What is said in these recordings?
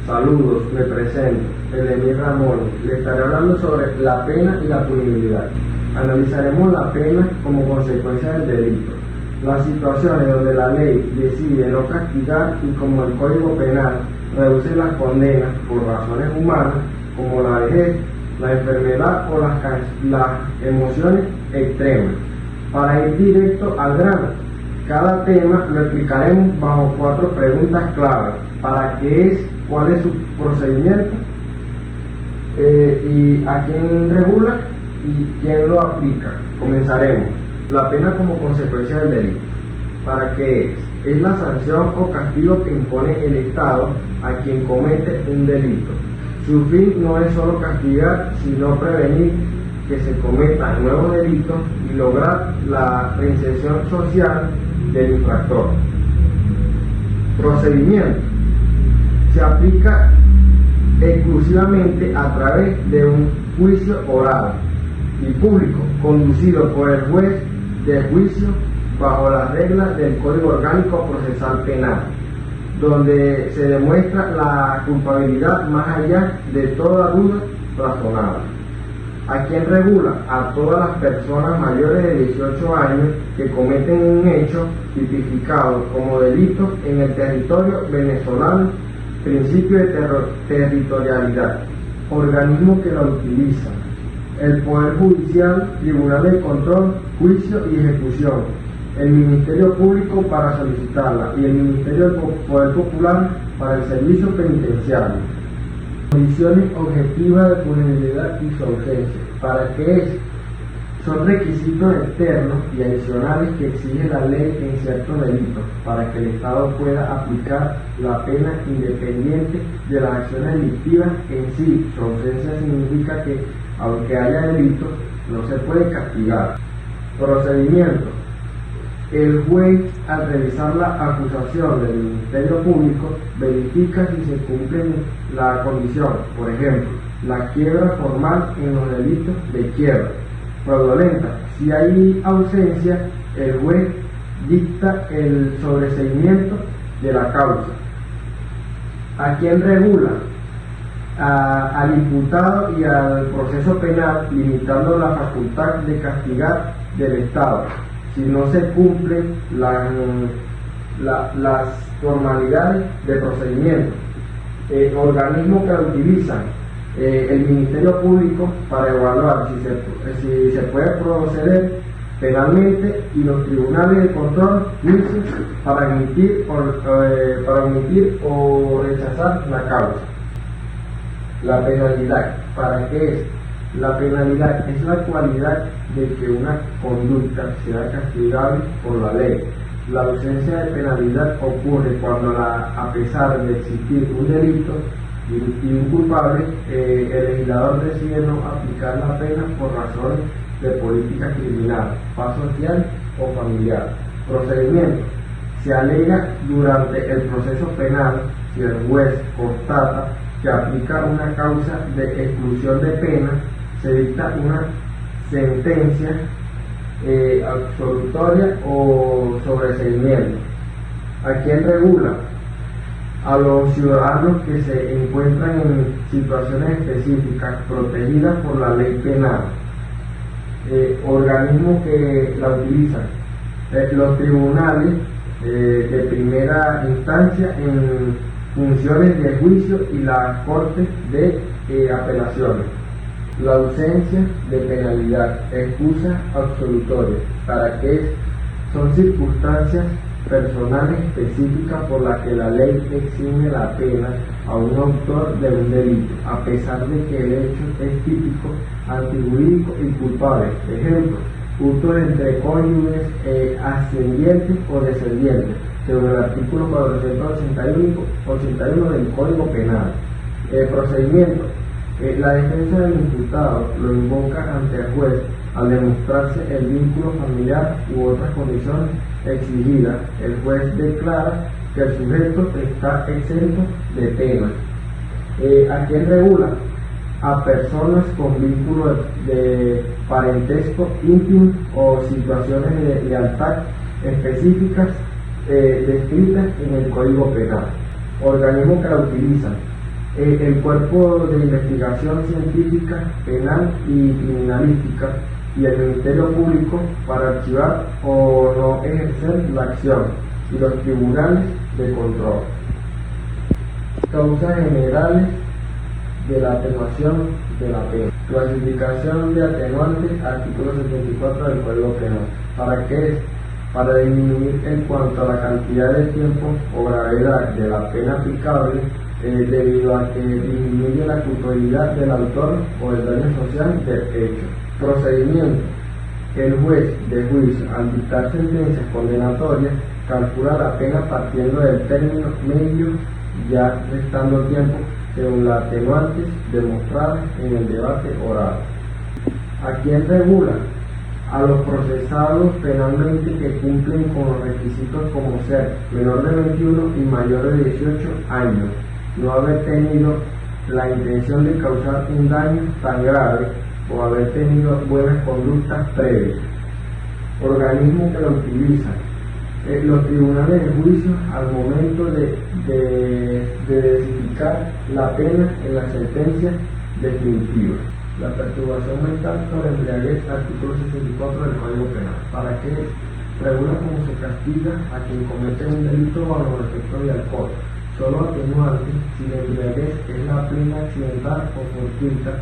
Saludos, me presento, Elenir Ramón. Le estaré hablando sobre la pena y la punibilidad. Analizaremos la pena como consecuencia del delito, las situaciones donde la ley decide no castigar y como el Código Penal reduce las condenas por razones humanas, como la vejez, la enfermedad o las emociones extremas. Para ir directo al grano, cada tema lo explicaremos bajo 4 preguntas claves. ¿Para qué es? ¿Cuál es su procedimiento? ¿Y a quién regula? ¿Y quién lo aplica? Comenzaremos. La pena como consecuencia del delito. ¿Para qué es? Es la sanción o castigo que impone el Estado a quien comete un delito. Su fin no es solo castigar, sino prevenir que se cometan nuevos delitos y lograr la reinserción social del infractor. Procedimiento. Se aplica exclusivamente a través de un juicio oral y público, conducido por el juez de juicio bajo las reglas del Código Orgánico Procesal Penal, donde se demuestra la culpabilidad más allá de toda duda razonable. ¿A quién regula? A todas las personas mayores de 18 años que cometen un hecho tipificado como delito en el territorio venezolano, principio de territorialidad. Organismo que la utiliza: el Poder Judicial, Tribunal de Control, Juicio y Ejecución, el Ministerio Público para solicitarla y el Ministerio del Poder Popular para el Servicio Penitenciario. Condiciones objetivas de punibilidad y su ausencia. ¿Para qué es? Son requisitos externos y adicionales que exige la ley en ciertos delitos para que el Estado pueda aplicar la pena independiente de las acciones delictivas en sí. Su ausencia significa que, aunque haya delitos, no se puede castigar. Procedimiento. El juez, al revisar la acusación del Ministerio Público, verifica si se cumple la condición, por ejemplo, la quiebra formal en los delitos de quiebra fraudulenta. Si hay ausencia, el juez dicta el sobreseimiento de la causa. ¿A quién regula? Al imputado y al proceso penal, limitando la facultad de castigar del Estado si no se cumplen las formalidades de procedimiento. Organismos que la utilizan: el Ministerio Público para evaluar si se puede proceder penalmente, y los tribunales de control, juicios, para emitir o rechazar la causa. La penalidad. ¿Para qué es? La penalidad es la cualidad de que una conducta sea castigable por la ley. La ausencia de penalidad ocurre cuando, a pesar de existir un delito y un culpable, el legislador decide no aplicar la pena por razones de política criminal, paz social o familiar. Procedimiento. Se alega durante el proceso penal si el juez constata que aplica una causa de exclusión de pena, se dicta una sentencia absolutoria o sobreseimiento. ¿A quién regula? A los ciudadanos que se encuentran en situaciones específicas protegidas por la ley penal. Organismos que la utilizan: los tribunales de primera instancia en funciones de juicio y las cortes de apelaciones. La ausencia de penalidad, excusa absolutoria. ¿Para qué? Son circunstancias personales específicas por las que la ley exime la pena a un autor de un delito, a pesar de que el hecho es típico, antijurídico y culpable. Ejemplo: hurto entre cónyuges ascendientes o descendientes, según el artículo 481 del Código Penal. Procedimiento. La defensa del imputado lo invoca ante el juez al demostrarse el vínculo familiar u otras condiciones exigidas. El juez declara que el sujeto está exento de pena. ¿A quién regula? A personas con vínculo de parentesco íntimo o situaciones de lealtad específicas descritas en el Código Penal. Organismos que la utilizan: El Cuerpo de Investigación Científica, Penal y Criminalística y el Ministerio Público para archivar o no ejercer la acción, y los tribunales de control. Causas generales de la atenuación de la pena. Clasificación de atenuantes, artículo 74 del Código Penal. ¿Para qué es? Para disminuir en cuanto a la cantidad de tiempo o gravedad de la pena aplicable, debido a que disminuye la culpabilidad del autor o el daño social del hecho. Procedimiento. El juez de juicio, al dictar sentencias condenatorias, calcula la pena partiendo del término medio, ya restando tiempo según las atenuantes demostradas en el debate oral. ¿A quién regula? A los procesados penalmente que cumplen con los requisitos como ser menor de 21 y mayor de 18 años, no haber tenido la intención de causar un daño tan grave o haber tenido buenas conductas previas. Organismo que lo utiliza. Los tribunales de juicio, al momento de decidir la pena en la sentencia definitiva. La perturbación mental por embriaguez, artículo 64 del Código Penal. ¿Para qué? Regula cómo se castiga a quien comete un delito bajo los efectos de alcohol. Solo atenuante si la embriaguez es la plena accidental o fortuita,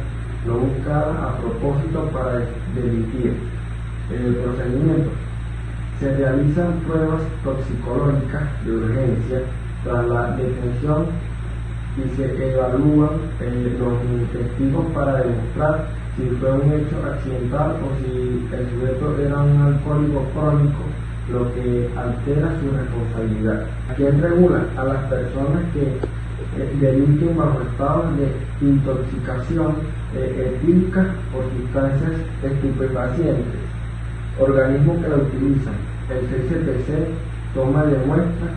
no buscada a propósito para delinquir. En el procedimiento se realizan pruebas toxicológicas de urgencia tras la detención y se evalúan los testigos para demostrar si fue un hecho accidental o si el sujeto era un alcohólico crónico, lo que altera su responsabilidad. ¿A quién regula? A las personas que delinquen bajo estado de intoxicación etílica por sustancias estupefacientes. Organismo que la utilizan. El CCPC, toma de muestras,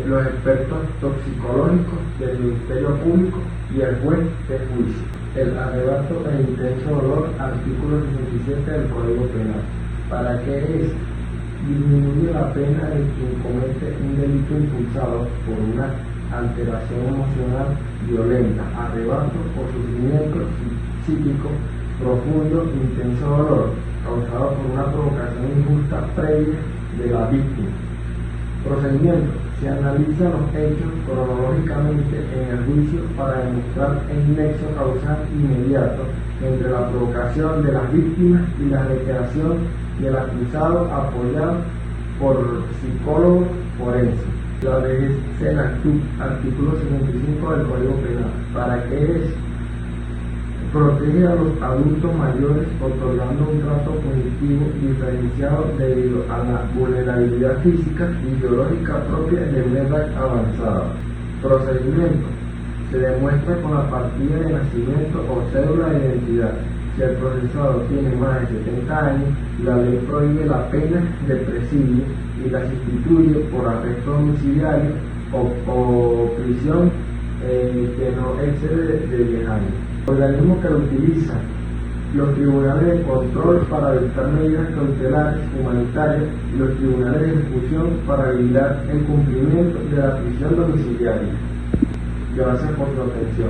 los expertos toxicológicos del Ministerio Público y el juez de juicio. El arrebato e intenso dolor, artículo 67 del Código Penal. ¿Para qué es? Disminuye la pena de quien comete un delito impulsado por una alteración emocional violenta, arrebato o sufrimiento psíquico profundo, intenso dolor, causado por una provocación injusta previa de la víctima. Procedimiento. Se analizan los hechos cronológicamente en el juicio para demostrar el nexo causal inmediato entre la provocación de las víctimas y la recreación del acusado, apoyado por psicólogos forenses. La ley Senactub, artículo 75 del Código Penal. ¿Para qué es? Protege a los adultos mayores otorgando un trato cognitivo diferenciado debido a la vulnerabilidad física y biológica propia de una edad avanzada. Procedimiento. Se demuestra con la partida de nacimiento o cédula de identidad. Si el procesado tiene más de 70 años, la ley prohíbe la pena de presidio y la sustituye por arresto domiciliario o prisión que no excede de 10 años. Organismo que lo utiliza. Los tribunales de control para dictar medidas cautelares humanitarias y los tribunales de ejecución para vigilar el cumplimiento de la prisión domiciliaria. Gracias por su atención.